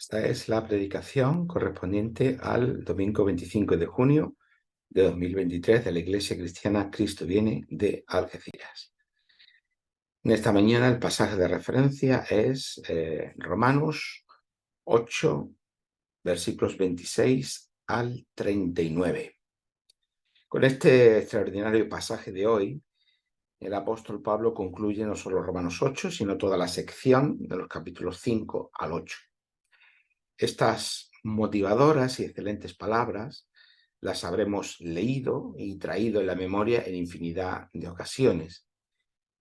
Esta es la predicación correspondiente al domingo 25 de junio de 2023 de la Iglesia Cristiana Cristo Viene de Algeciras. En esta mañana el pasaje de referencia es Romanos 8, versículos 26 al 39. Con este extraordinario pasaje de hoy, el apóstol Pablo concluye no solo Romanos 8, sino toda la sección de los capítulos 5 al 8. Estas motivadoras y excelentes palabras las habremos leído y traído en la memoria en infinidad de ocasiones.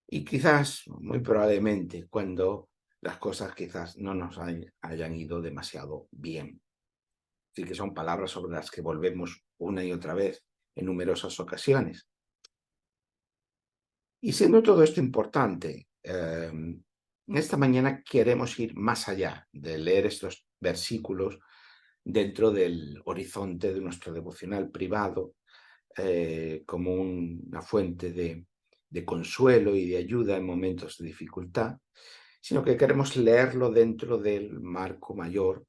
Y quizás, muy probablemente, cuando las cosas quizás no nos hayan ido demasiado bien. Así que son palabras sobre las que volvemos una y otra vez en numerosas ocasiones. Y siendo todo esto importante, esta mañana queremos ir más allá de leer estos versículos dentro del horizonte de nuestro devocional privado, como una fuente de consuelo y de ayuda en momentos de dificultad, sino que queremos leerlo dentro del marco mayor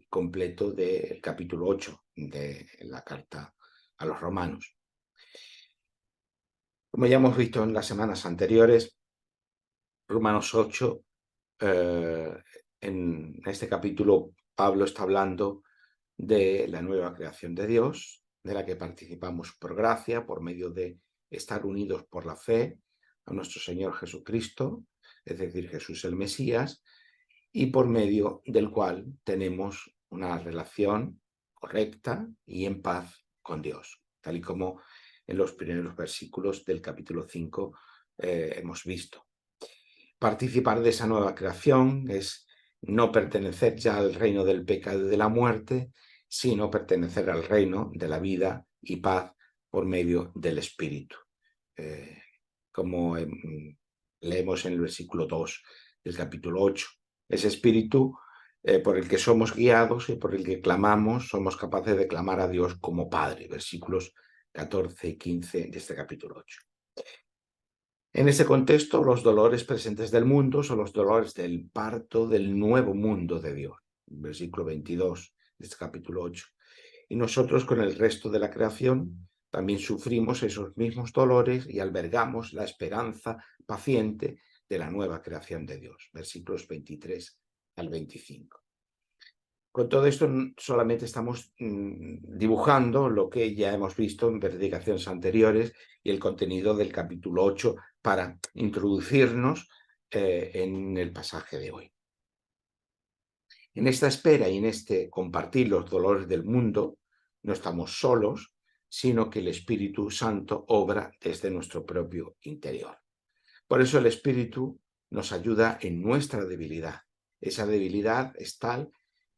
completo del capítulo 8 de la carta a los romanos. Como ya hemos visto en las semanas anteriores, Romanos 8, en este capítulo Pablo está hablando de la nueva creación de Dios, de la que participamos por gracia, por medio de estar unidos por la fe a nuestro Señor Jesucristo, es decir, Jesús el Mesías, y por medio del cual tenemos una relación correcta y en paz con Dios, tal y como en los primeros versículos del capítulo 5 hemos visto. Participar de esa nueva creación es no pertenecer ya al reino del pecado y de la muerte, sino pertenecer al reino de la vida y paz por medio del Espíritu. Como leemos en el versículo 2 del capítulo 8. Ese Espíritu por el que somos guiados y por el que clamamos, somos capaces de clamar a Dios como Padre. Versículos 14 y 15 de este capítulo 8. En ese contexto, los dolores presentes del mundo son los dolores del parto del nuevo mundo de Dios, versículo 22 de este capítulo 8. Y nosotros con el resto de la creación también sufrimos esos mismos dolores y albergamos la esperanza paciente de la nueva creación de Dios, versículos 23 al 25. Con todo esto solamente estamos dibujando lo que ya hemos visto en predicaciones anteriores y el contenido del capítulo 8 para introducirnos en el pasaje de hoy. En esta espera y en este compartir los dolores del mundo, no estamos solos, sino que el Espíritu Santo obra desde nuestro propio interior. Por eso el Espíritu nos ayuda en nuestra debilidad. Esa debilidad es tal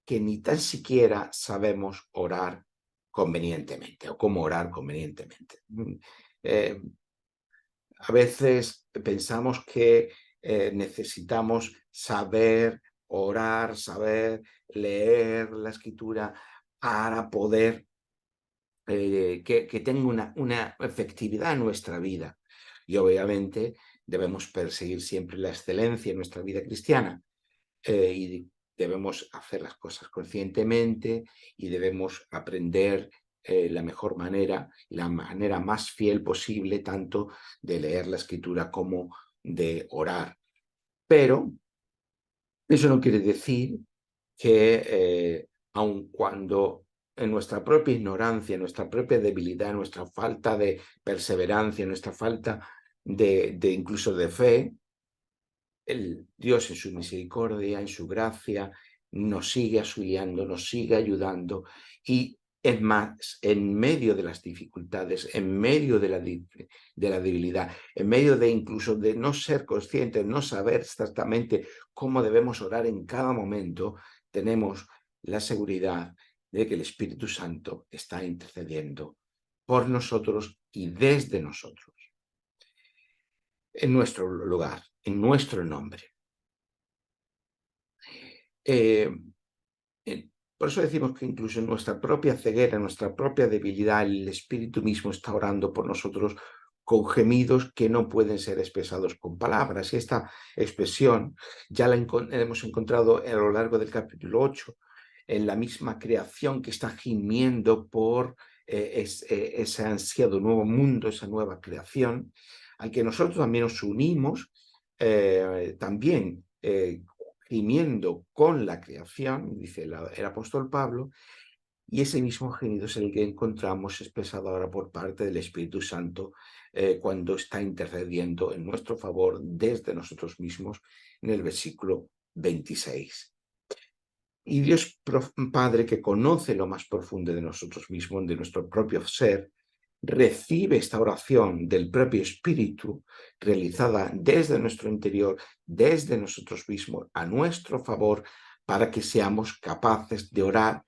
que ni tan siquiera sabemos orar convenientemente o cómo orar convenientemente. A veces pensamos que necesitamos saber orar, saber leer la escritura para poder que tenga una efectividad en nuestra vida. Y obviamente debemos perseguir siempre la excelencia en nuestra vida cristiana y debemos hacer las cosas conscientemente y debemos aprender la mejor manera, la manera más fiel posible, tanto de leer la escritura como de orar. Pero eso no quiere decir que aun cuando en nuestra propia ignorancia, en nuestra propia debilidad, en nuestra falta de perseverancia, en nuestra falta de incluso de fe, el Dios en su misericordia, en su gracia, nos sigue auxiliando, nos sigue ayudando y es más, en medio de las dificultades, en medio de la debilidad, en medio de incluso de no ser conscientes, no saber exactamente cómo debemos orar en cada momento, tenemos la seguridad de que el Espíritu Santo está intercediendo por nosotros y desde nosotros, en nuestro lugar, en nuestro nombre. Eh, por eso decimos que incluso en nuestra propia ceguera, en nuestra propia debilidad, el Espíritu mismo está orando por nosotros con gemidos que no pueden ser expresados con palabras. Y esta expresión ya la hemos encontrado a lo largo del capítulo 8, en la misma creación que está gimiendo por ese ansiado nuevo mundo, esa nueva creación, al que nosotros también nos unimos, también gimiendo con la creación, dice el apóstol Pablo, y ese mismo gemido es el que encontramos expresado ahora por parte del Espíritu Santo cuando está intercediendo en nuestro favor desde nosotros mismos en el versículo 26. Y Dios Padre, que conoce lo más profundo de nosotros mismos, de nuestro propio ser, recibe esta oración del propio Espíritu realizada desde nuestro interior, desde nosotros mismos, a nuestro favor, para que seamos capaces de orar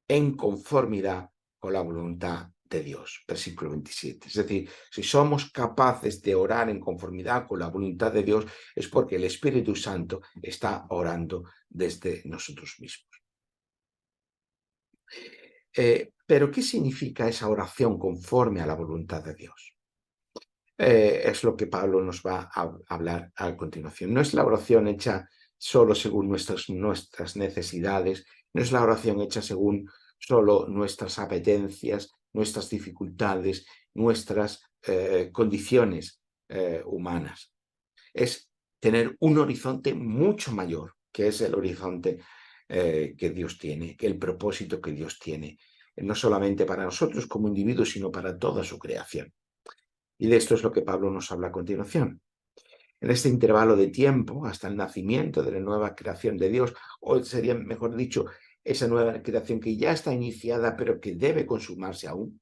en conformidad con la voluntad de Dios. Versículo 27. Es decir, si somos capaces de orar en conformidad con la voluntad de Dios, es porque el Espíritu Santo está orando desde nosotros mismos. Pero, ¿qué significa esa oración conforme a la voluntad de Dios? Es lo que Pablo nos va a hablar a continuación. No es la oración hecha solo según nuestras necesidades, no es la oración hecha según solo nuestras apetencias, nuestras dificultades, nuestras condiciones humanas. Es tener un horizonte mucho mayor, que es el horizonte que Dios tiene, que el propósito que Dios tiene, no solamente para nosotros como individuos, sino para toda su creación. Y de esto es lo que Pablo nos habla a continuación. En este intervalo de tiempo, hasta el nacimiento de la nueva creación de Dios, o sería mejor dicho, esa nueva creación que ya está iniciada, pero que debe consumarse aún,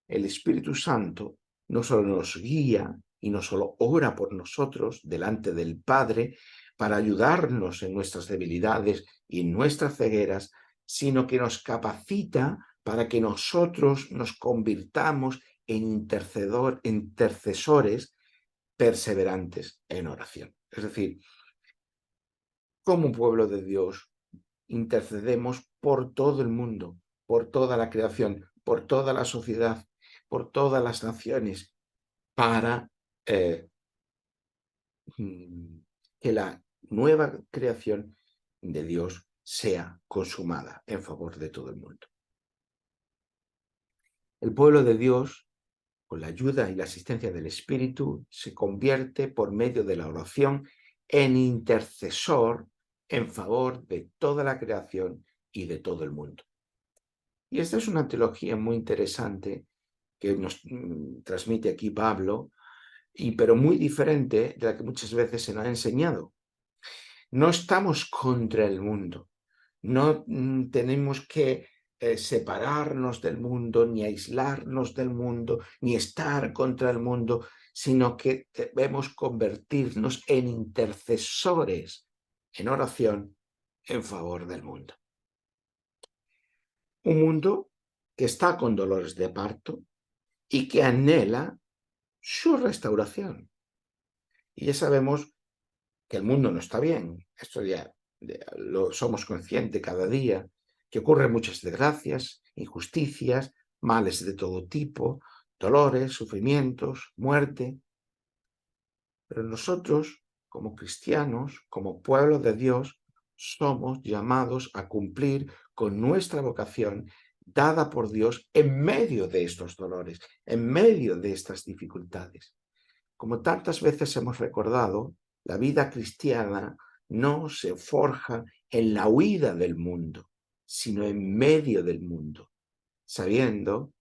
el Espíritu Santo no solo nos guía y no solo ora por nosotros delante del Padre para ayudarnos en nuestras debilidades y en nuestras cegueras, sino que nos capacita para que nosotros nos convirtamos en intercesores perseverantes en oración. Es decir, como pueblo de Dios, intercedemos por todo el mundo, por toda la creación, por toda la sociedad, por todas las naciones, para que la nueva creación de Dios sea consumada en favor de todo el mundo. El pueblo de Dios, con la ayuda y la asistencia del Espíritu, se convierte por medio de la oración en intercesor en favor de toda la creación y de todo el mundo. Y esta es una teología muy interesante que nos transmite aquí Pablo, pero muy diferente de la que muchas veces se nos ha enseñado. No estamos contra el mundo, no tenemos que separarnos del mundo, ni aislarnos del mundo, ni estar contra el mundo, sino que debemos convertirnos en intercesores en oración en favor del mundo. Un mundo que está con dolores de parto y que anhela su restauración. Y ya sabemos que el mundo no está bien, esto ya lo somos conscientes cada día, que ocurren muchas desgracias, injusticias, males de todo tipo, dolores, sufrimientos, muerte. Pero nosotros, como cristianos, como pueblo de Dios, somos llamados a cumplir con nuestra vocación dada por Dios en medio de estos dolores, en medio de estas dificultades. Como tantas veces hemos recordado, la vida cristiana no se forja en la huida del mundo, sino en medio del mundo, sabiendo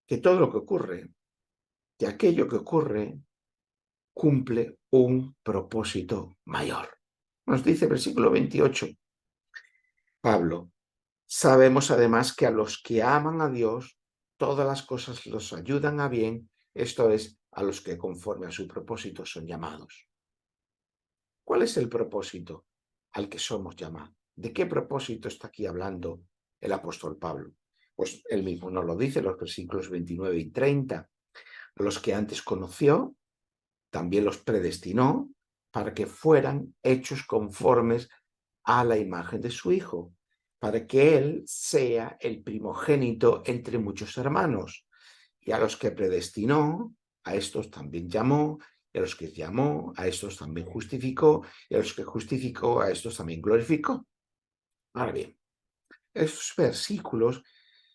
que todo lo que ocurre, que aquello que ocurre, cumple un propósito mayor. Nos dice el versículo 28, Pablo, sabemos además que a los que aman a Dios, todas las cosas los ayudan a bien, esto es, a los que conforme a su propósito son llamados. ¿Cuál es el propósito al que somos llamados? ¿De qué propósito está aquí hablando el apóstol Pablo? Pues él mismo nos lo dice en los versículos 29 y 30. Los que antes conoció, también los predestinó para que fueran hechos conformes a la imagen de su Hijo, para que Él sea el primogénito entre muchos hermanos. Y a los que predestinó, a estos también llamó, y a los que llamó, a estos también justificó, y a los que justificó, a estos también glorificó. Ahora bien, estos versículos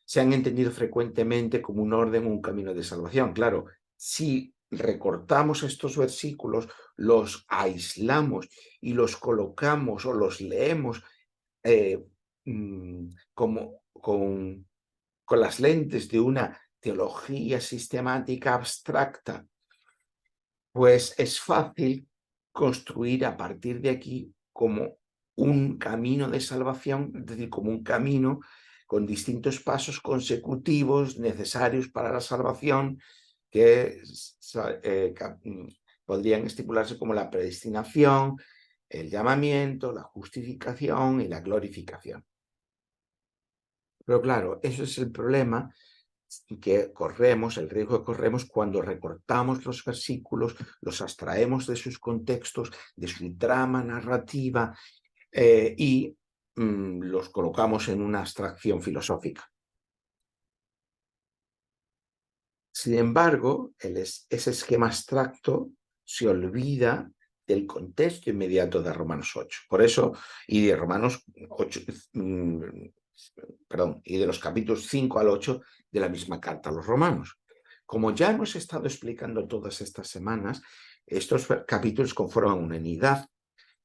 se han entendido frecuentemente como un orden, un camino de salvación. Claro, si recortamos estos versículos, los aislamos y los colocamos o los leemos eh, como con las lentes de una teología sistemática abstracta, pues es fácil construir a partir de aquí como un camino de salvación, es decir, como un camino con distintos pasos consecutivos necesarios para la salvación que podrían estipularse como la predestinación, el llamamiento, la justificación y la glorificación. Pero claro, eso es el problema que corremos, el riesgo que corremos cuando recortamos los versículos, los abstraemos de sus contextos, de su trama narrativa y los colocamos en una abstracción filosófica. Sin embargo, ese esquema abstracto se olvida del contexto inmediato de Romanos 8. Por eso, y de Romanos 8, y de los capítulos 5 al 8 de la misma carta a los romanos. Como ya hemos estado explicando todas estas semanas, estos capítulos conforman una unidad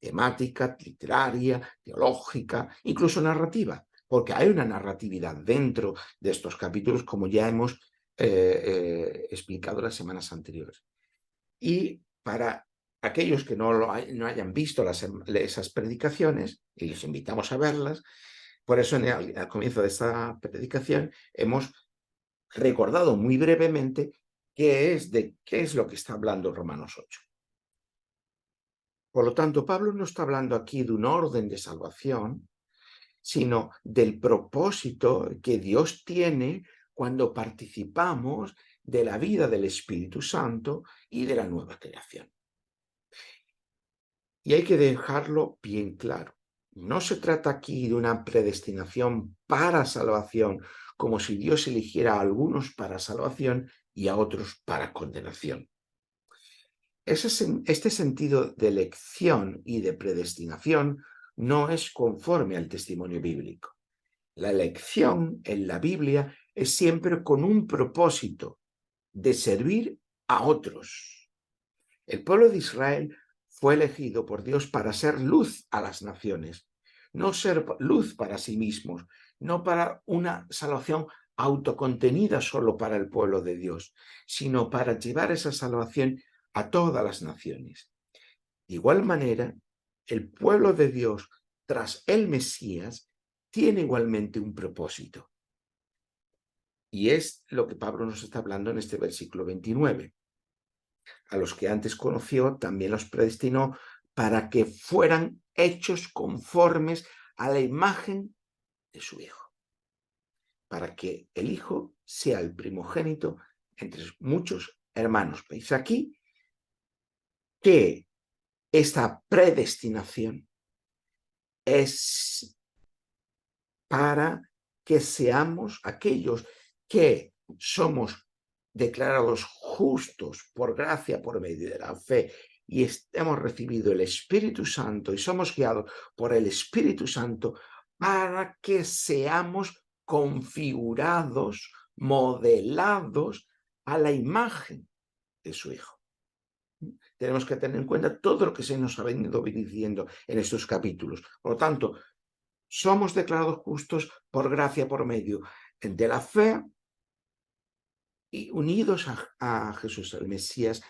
temática, literaria, teológica, incluso narrativa, porque hay una narratividad dentro de estos capítulos, como ya hemos explicado las semanas anteriores. Y para aquellos que no hayan visto esas predicaciones, y les invitamos a verlas, por eso al comienzo de esta predicación hemos recordado muy brevemente qué es lo que está hablando Romanos 8. Por lo tanto, Pablo no está hablando aquí de un orden de salvación, sino del propósito que Dios tiene cuando participamos de la vida del Espíritu Santo y de la nueva creación. Y hay que dejarlo bien claro. No se trata aquí de una predestinación para salvación, como si Dios eligiera a algunos para salvación y a otros para condenación. Este sentido de elección y de predestinación no es conforme al testimonio bíblico. La elección en la Biblia es siempre con un propósito de servir a otros. El pueblo de Israel fue elegido por Dios para ser luz a las naciones, no ser luz para sí mismos, no para una salvación autocontenida solo para el pueblo de Dios, sino para llevar esa salvación a todas las naciones. De igual manera, el pueblo de Dios, tras el Mesías, tiene igualmente un propósito. Y es lo que Pablo nos está hablando en este versículo 29. A los que antes conoció, también los predestinó para que fueran hechos conformes a la imagen de su Hijo, para que el Hijo sea el primogénito entre muchos hermanos. ¿Veis aquí que esta predestinación es para que seamos aquellos que somos declarados justos por gracia, por medio de la fe, y hemos recibido el Espíritu Santo y somos guiados por el Espíritu Santo para que seamos configurados, modelados a la imagen de su Hijo. Tenemos que tener en cuenta todo lo que se nos ha venido diciendo en estos capítulos. Por lo tanto, somos declarados justos por gracia, por medio de la fe, y unidos a Jesús, el Mesías,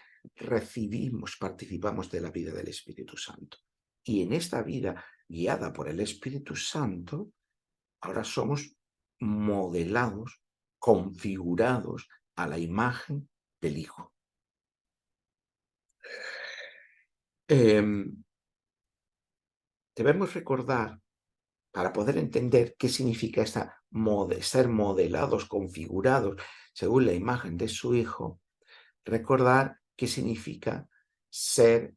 participamos de la vida del Espíritu Santo. Y en esta vida guiada por el Espíritu Santo, ahora somos modelados, configurados a la imagen del Hijo. Debemos recordar, para poder entender qué significa ser modelados, configurados según la imagen de su Hijo, recordar qué significa ser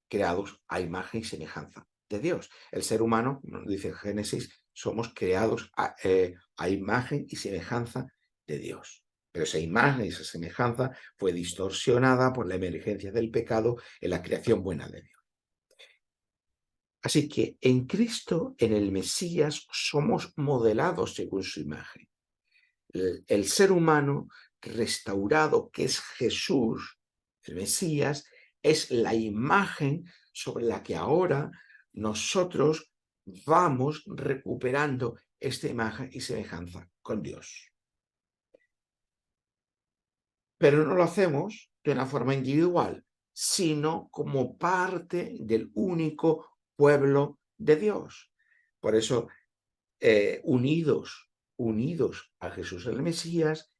creados a imagen y semejanza de Dios. El ser humano, nos dice Génesis, somos creados a imagen y semejanza de Dios. Pero esa imagen, esa semejanza fue distorsionada por la emergencia del pecado en la creación buena de Dios. Así que en Cristo, en el Mesías, somos modelados según su imagen. El ser humano restaurado, que es Jesús, el Mesías, es la imagen sobre la que ahora nosotros vamos recuperando esta imagen y semejanza con Dios. Pero no lo hacemos de una forma individual, sino como parte del único pueblo de Dios. Por eso, unidos a Jesús el Mesías,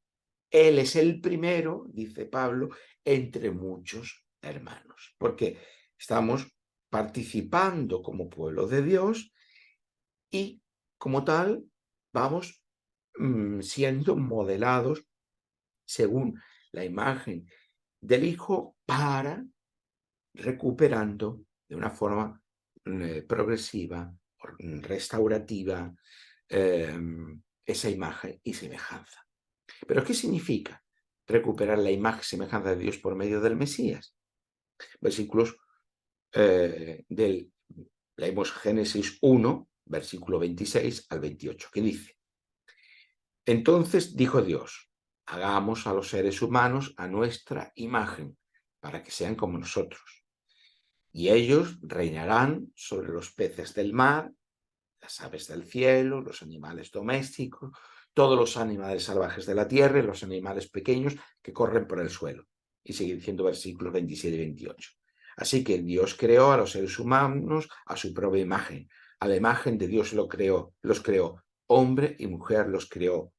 Él es el primero, dice Pablo, entre muchos hermanos, porque estamos participando como pueblo de Dios y como tal vamos siendo modelados según la imagen del Hijo para recuperando de una forma progresiva, restaurativa, esa imagen y semejanza. ¿Pero qué significa recuperar la imagen y semejanza de Dios por medio del Mesías? Versículos leemos Génesis 1, versículo 26 al 28, que dice: Entonces dijo Dios, hagamos a los seres humanos a nuestra imagen, para que sean como nosotros. Y ellos reinarán sobre los peces del mar, las aves del cielo, los animales domésticos, todos los animales salvajes de la tierra y los animales pequeños que corren por el suelo. Y sigue diciendo versículos 27 y 28. Así que Dios creó a los seres humanos a su propia imagen. A la imagen de Dios los creó. Hombre y mujer los creó.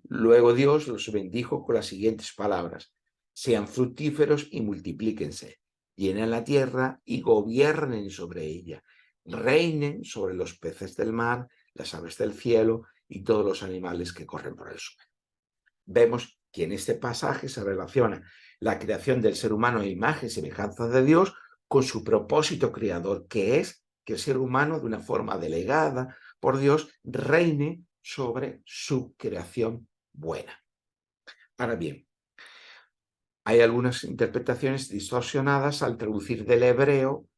Luego Dios los bendijo con las siguientes palabras: sean fructíferos y multiplíquense, llenen la tierra y gobiernen sobre ella, reinen sobre los peces del mar, las aves del cielo y todos los animales que corren por el suelo. Vemos que en este pasaje se relaciona la creación del ser humano a imagen y semejanza de Dios con su propósito creador, que es que el ser humano, de una forma delegada por Dios, reine sobre su creación buena. Ahora bien, hay algunas interpretaciones distorsionadas al traducir del hebreo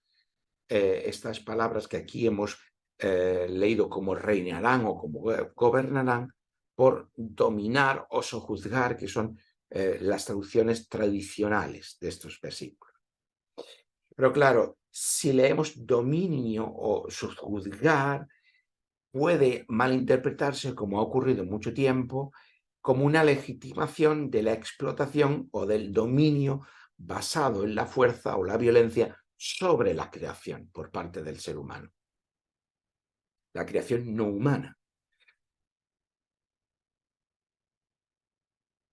estas palabras que aquí hemos leído como reinarán o como gobernarán, por dominar o sojuzgar, que son las traducciones tradicionales de estos versículos. Pero claro, si leemos dominio o sojuzgar, puede malinterpretarse, como ha ocurrido mucho tiempo, como una legitimación de la explotación o del dominio basado en la fuerza o la violencia sobre la creación por parte del ser humano. La creación no humana.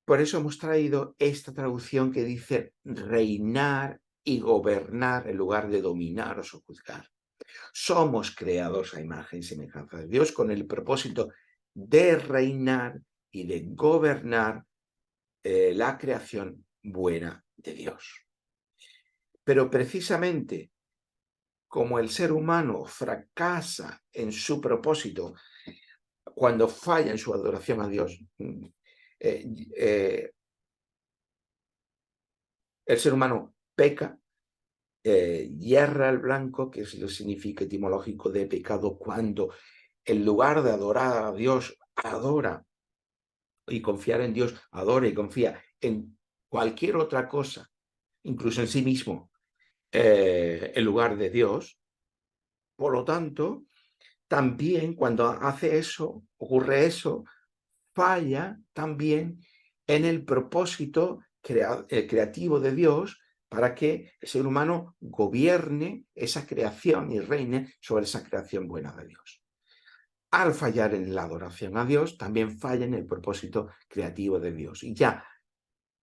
Por eso hemos traído esta traducción que dice reinar y gobernar en lugar de dominar o sojuzgar. Somos creados a imagen y semejanza de Dios con el propósito de reinar y de gobernar la creación buena de Dios. Pero precisamente como el ser humano fracasa en su propósito cuando falla en su adoración a Dios, el ser humano peca, yerra el blanco, que es el significado etimológico de pecado, cuando en lugar de adorar a Dios, adora y confiar en Dios, adora y confía en cualquier otra cosa, incluso en sí mismo, en lugar de Dios. Por lo tanto, también cuando hace eso, ocurre eso, falla también en el propósito creativo de Dios para que el ser humano gobierne esa creación y reine sobre esa creación buena de Dios. Al fallar en la adoración a Dios, también falla en el propósito creativo de Dios. Y ya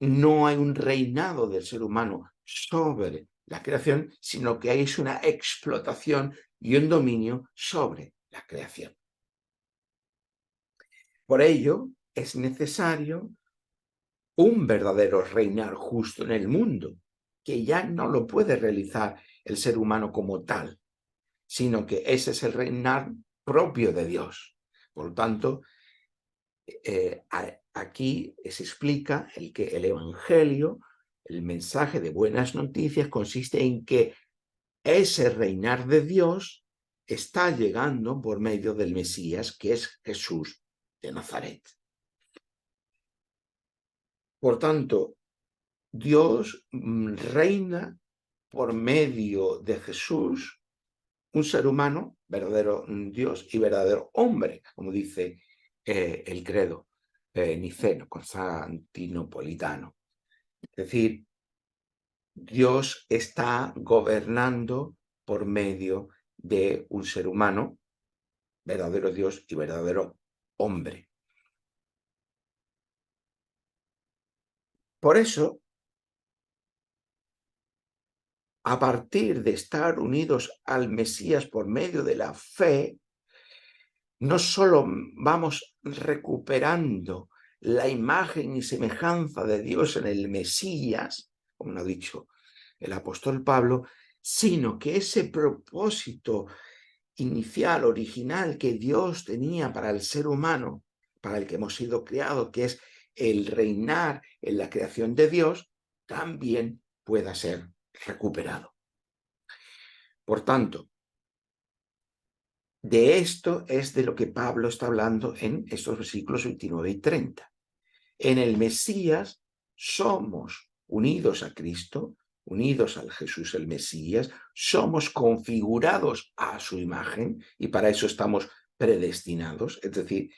no hay un reinado del ser humano sobre la creación, sino que hay una explotación y un dominio sobre la creación. Por ello, es necesario un verdadero reinar justo en el mundo, que ya no lo puede realizar el ser humano como tal, sino que ese es el reinar propio de Dios. Por lo tanto, aquí se explica que el Evangelio, el mensaje de buenas noticias, consiste en que ese reinar de Dios está llegando por medio del Mesías, que es Jesús de Nazaret. Por tanto, Dios reina por medio de Jesús, un ser humano, verdadero Dios y verdadero hombre, como dice el credo niceno, constantinopolitano. Es decir, Dios está gobernando por medio de un ser humano, verdadero Dios y verdadero hombre. Por eso, a partir de estar unidos al Mesías por medio de la fe, no solo vamos recuperando la imagen y semejanza de Dios en el Mesías, como lo ha dicho el apóstol Pablo, sino que ese propósito inicial, original que Dios tenía para el ser humano, para el que hemos sido creados, que es el reinar en la creación de Dios, también pueda ser recuperado. Por tanto, de esto es de lo que Pablo está hablando en estos versículos 29 y 30. En el Mesías somos unidos a Cristo, unidos al Jesús el Mesías, somos configurados a su imagen y para eso estamos predestinados, es decir,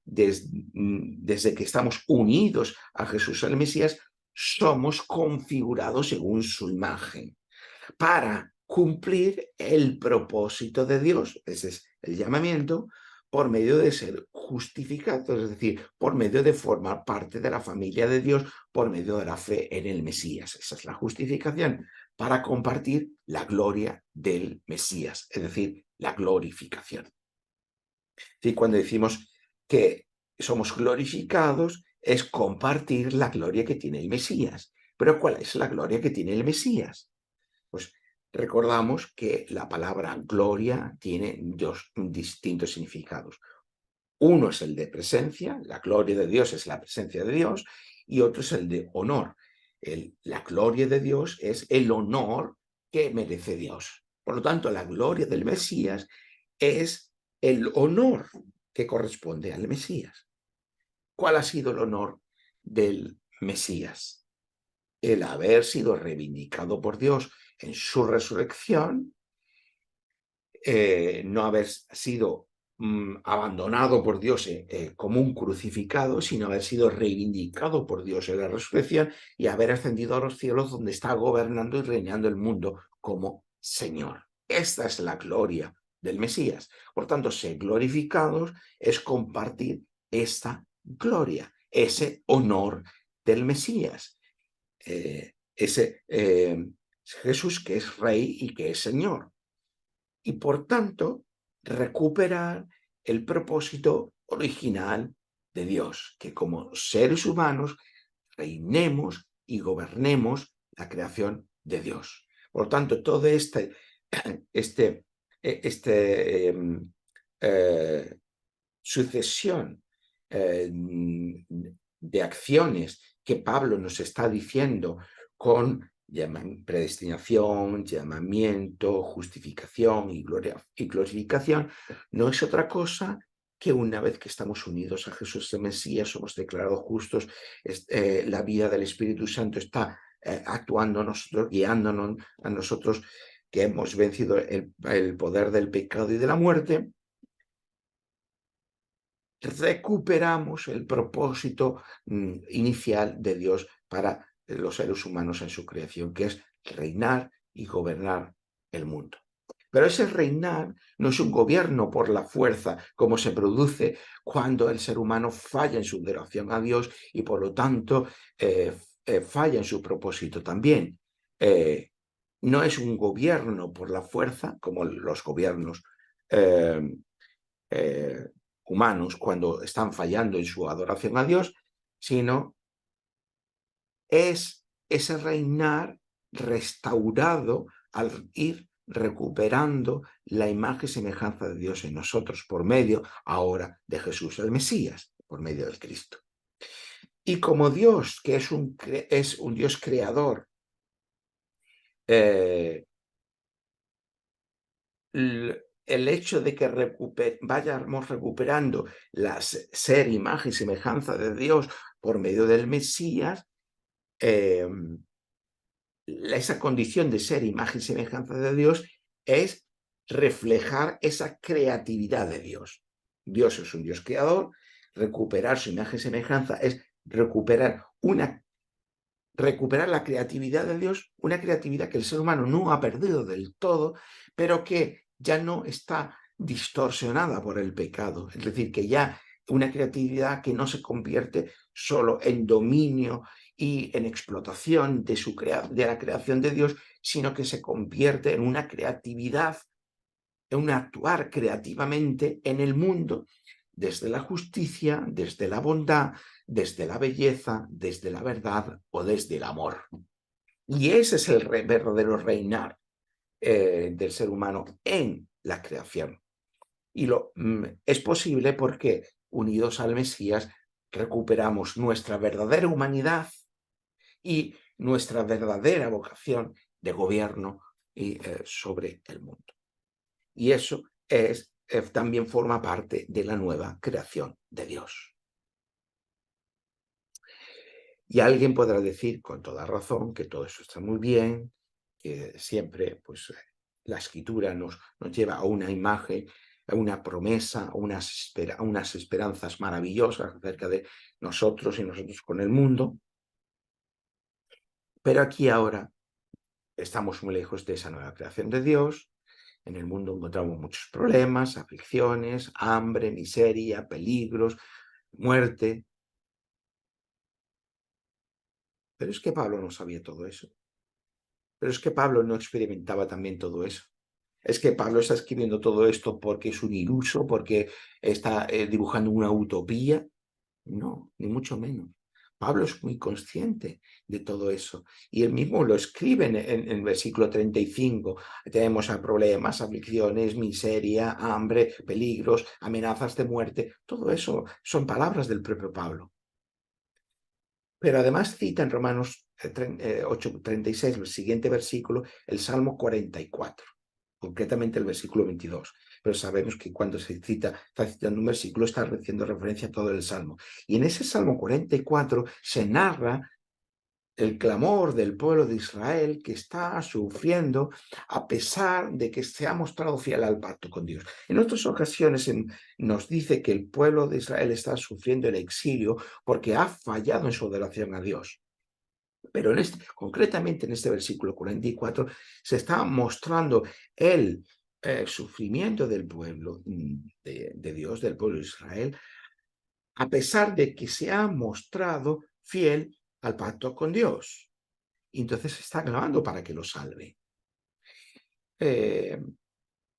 desde que estamos unidos a Jesús el Mesías, somos configurados según su imagen para cumplir el propósito de Dios, ese es el llamamiento, por medio de ser justificados, es decir, por medio de formar parte de la familia de Dios, por medio de la fe en el Mesías. Esa es la justificación, para compartir la gloria del Mesías, es decir, la glorificación. Y cuando decimos que somos glorificados, es compartir la gloria que tiene el Mesías. Pero ¿cuál es la gloria que tiene el Mesías? Pues recordamos que la palabra gloria tiene dos distintos significados. Uno es el de presencia, la gloria de Dios es la presencia de Dios, y otro es el de honor. La gloria de Dios es el honor que merece Dios. Por lo tanto, la gloria del Mesías es el honor que corresponde al Mesías. ¿Cuál ha sido el honor del Mesías? El haber sido reivindicado por Dios en su resurrección, no haber sido abandonado por Dios como un crucificado, sino haber sido reivindicado por Dios en la resurrección y haber ascendido a los cielos donde está gobernando y reinando el mundo como Señor. Esta es la gloria del Mesías. Por tanto, ser glorificados es compartir esta gloria, ese honor del Mesías. Ese Jesús que es Rey y que es Señor. Y por tanto, recuperar el propósito original de Dios, que como seres humanos reinemos y gobernemos la creación de Dios. Por tanto, todo sucesión de acciones que Pablo nos está diciendo con predestinación, llamamiento, justificación y glorificación, no es otra cosa que una vez que estamos unidos a Jesús el Mesías, somos declarados justos, la vida del Espíritu Santo está actuando a nosotros, guiándonos a nosotros, que hemos vencido el poder del pecado y de la muerte, recuperamos el propósito inicial de Dios para los seres humanos en su creación, que es reinar y gobernar el mundo. Pero ese reinar no es un gobierno por la fuerza, como se produce cuando el ser humano falla en su devoción a Dios y por lo tanto falla en su propósito también. No es un gobierno por la fuerza, como los gobiernos humanos cuando están fallando en su adoración a Dios, sino es ese reinar restaurado al ir recuperando la imagen y semejanza de Dios en nosotros por medio ahora de Jesús el Mesías, por medio del Cristo. Y como Dios, que es un Dios creador, eh, el hecho de que vayamos recuperando ser imagen y semejanza de Dios por medio del Mesías, eh, esa condición de ser imagen y semejanza de Dios es reflejar esa creatividad de Dios. Dios es un Dios creador, recuperar su imagen y semejanza es recuperar la creatividad de Dios, una creatividad que el ser humano no ha perdido del todo, pero que ya no está distorsionada por el pecado. Es decir, que ya una creatividad que no se convierte solo en dominio y en explotación de la creación de Dios, sino que se convierte en una creatividad, en un actuar creativamente en el mundo desde la justicia, desde la bondad, desde la belleza, desde la verdad o desde el amor. Y ese es el verdadero reinar del ser humano en la creación. Y es posible porque, unidos al Mesías, recuperamos nuestra verdadera humanidad y nuestra verdadera vocación de gobierno sobre el mundo. Y eso también forma parte de la nueva creación de Dios. Y alguien podrá decir con toda razón que todo eso está muy bien, que siempre pues, la escritura nos lleva a una imagen, a una promesa, a unas esperanzas maravillosas acerca de nosotros y nosotros con el mundo. Pero aquí ahora estamos muy lejos de esa nueva creación de Dios. En el mundo encontramos muchos problemas, aflicciones, hambre, miseria, peligros, muerte. Pero es que Pablo no sabía todo eso. Pero es que Pablo no experimentaba también todo eso. Es que Pablo está escribiendo todo esto porque es un iluso, porque está dibujando una utopía. No, ni mucho menos. Pablo es muy consciente de todo eso. Y él mismo lo escribe en el versículo 35. Tenemos a problemas, aflicciones, miseria, hambre, peligros, amenazas de muerte. Todo eso son palabras del propio Pablo. Pero además cita en Romanos 8:36, el siguiente versículo, el Salmo 44, concretamente el versículo 22. Pero sabemos que cuando está citando un versículo, está haciendo referencia a todo el Salmo. Y en ese Salmo 44 se narra el clamor del pueblo de Israel que está sufriendo a pesar de que se ha mostrado fiel al pacto con Dios. En otras ocasiones nos dice que el pueblo de Israel está sufriendo el exilio porque ha fallado en su adoración a Dios. Pero concretamente en este versículo 44 se está mostrando el sufrimiento del pueblo de Dios, del pueblo de Israel, a pesar de que se ha mostrado fiel al pacto con Dios. Y entonces está clamando para que lo salve. ¿Qué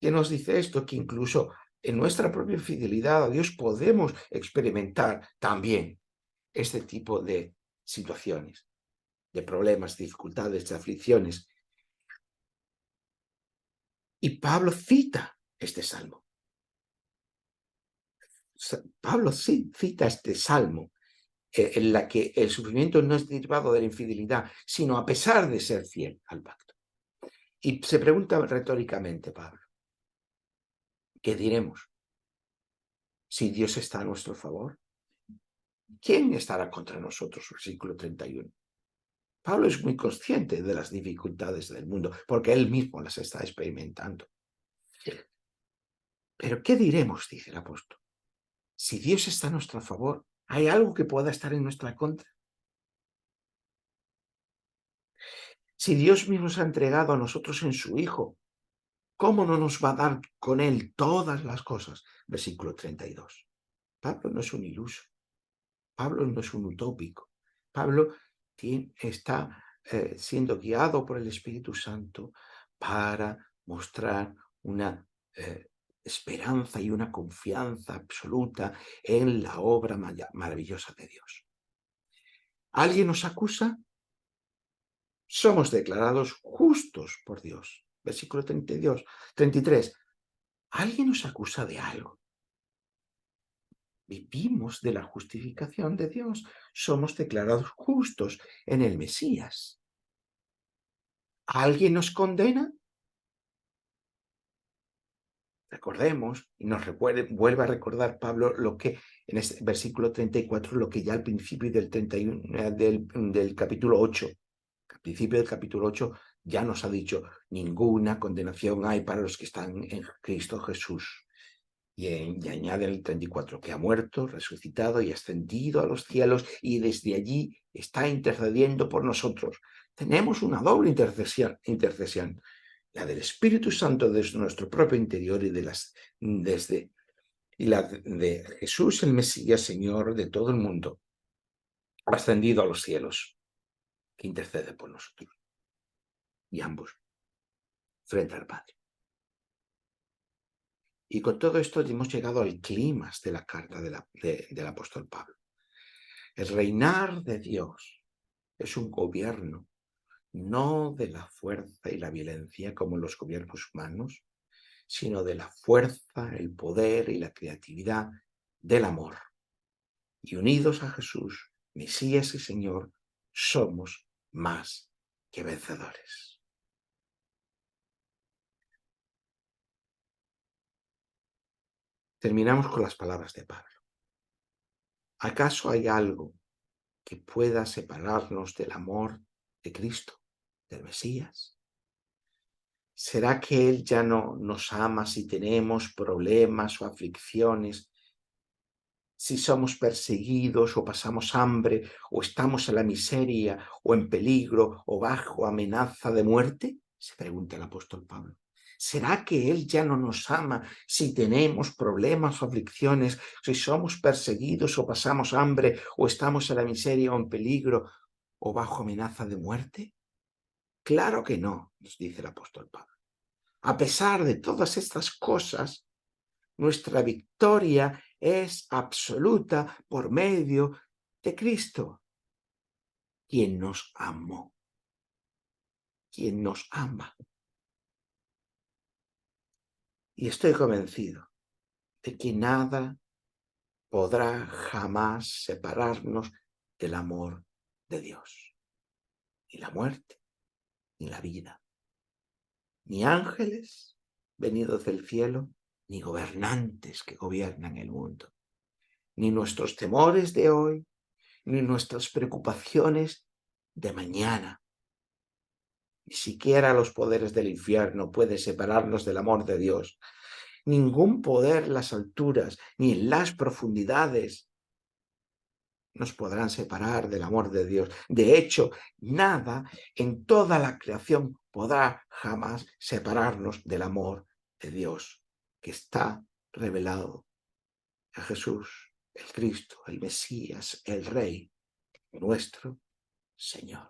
nos dice esto? Que incluso en nuestra propia fidelidad a Dios podemos experimentar también este tipo de situaciones, de problemas, dificultades, de aflicciones. Y Pablo cita este salmo. Pablo cita este salmo en la que el sufrimiento no es derivado de la infidelidad, sino a pesar de ser fiel al pacto. Y se pregunta retóricamente Pablo, ¿qué diremos? Si Dios está a nuestro favor, ¿quién estará contra nosotros? Versículo 31. Pablo es muy consciente de las dificultades del mundo, porque él mismo las está experimentando. Pero ¿qué diremos? Dice el apóstol. Si Dios está a nuestro favor, ¿hay algo que pueda estar en nuestra contra? Si Dios mismo se ha entregado a nosotros en su Hijo, ¿cómo no nos va a dar con Él todas las cosas? Versículo 32. Pablo no es un iluso. Pablo no es un utópico. Pablo está siendo guiado por el Espíritu Santo para mostrar una esperanza y una confianza absoluta en la obra maravillosa de Dios. ¿Alguien nos acusa? Somos declarados justos por Dios. Versículo 33. ¿Alguien nos acusa de algo? vivimos de la justificación de Dios, somos declarados justos en el Mesías. ¿Alguien nos condena? Recordemos, y vuelve a recordar Pablo lo que en este versículo 34, lo que ya al principio del 31, del capítulo 8, al principio del capítulo 8 ya nos ha dicho, ninguna condenación hay para los que están en Cristo Jesús. Y añade en el 34, que ha muerto, resucitado y ascendido a los cielos y desde allí está intercediendo por nosotros. Tenemos una doble intercesión, la del Espíritu Santo desde nuestro propio interior y la de Jesús el Mesías, Señor de todo el mundo, ascendido a los cielos, que intercede por nosotros. Y ambos, frente al Padre. Y con todo esto hemos llegado al clímax de la carta del apóstol Pablo. El reinar de Dios es un gobierno, no de la fuerza y la violencia como los gobiernos humanos, sino de la fuerza, el poder y la creatividad del amor. Y unidos a Jesús, Mesías y Señor, somos más que vencedores. Terminamos con las palabras de Pablo. ¿Acaso hay algo que pueda separarnos del amor de Cristo, del Mesías? ¿Será que Él ya no nos ama si tenemos problemas o aflicciones, si somos perseguidos o pasamos hambre o estamos en la miseria o en peligro o bajo amenaza de muerte? Se pregunta el apóstol Pablo. ¿Será que Él ya no nos ama si tenemos problemas o aflicciones, si somos perseguidos o pasamos hambre o estamos en la miseria o en peligro o bajo amenaza de muerte? Claro que no, nos dice el apóstol Pablo. A pesar de todas estas cosas, nuestra victoria es absoluta por medio de Cristo, quien nos amó, quien nos ama. Y estoy convencido de que nada podrá jamás separarnos del amor de Dios. Ni la muerte, ni la vida, ni ángeles venidos del cielo, ni gobernantes que gobiernan el mundo, ni nuestros temores de hoy, ni nuestras preocupaciones de mañana. Ni siquiera los poderes del infierno pueden separarnos del amor de Dios. Ningún poder en las alturas ni en las profundidades nos podrán separar del amor de Dios. De hecho, nada en toda la creación podrá jamás separarnos del amor de Dios, que está revelado en Jesús, el Cristo, el Mesías, el Rey, nuestro Señor.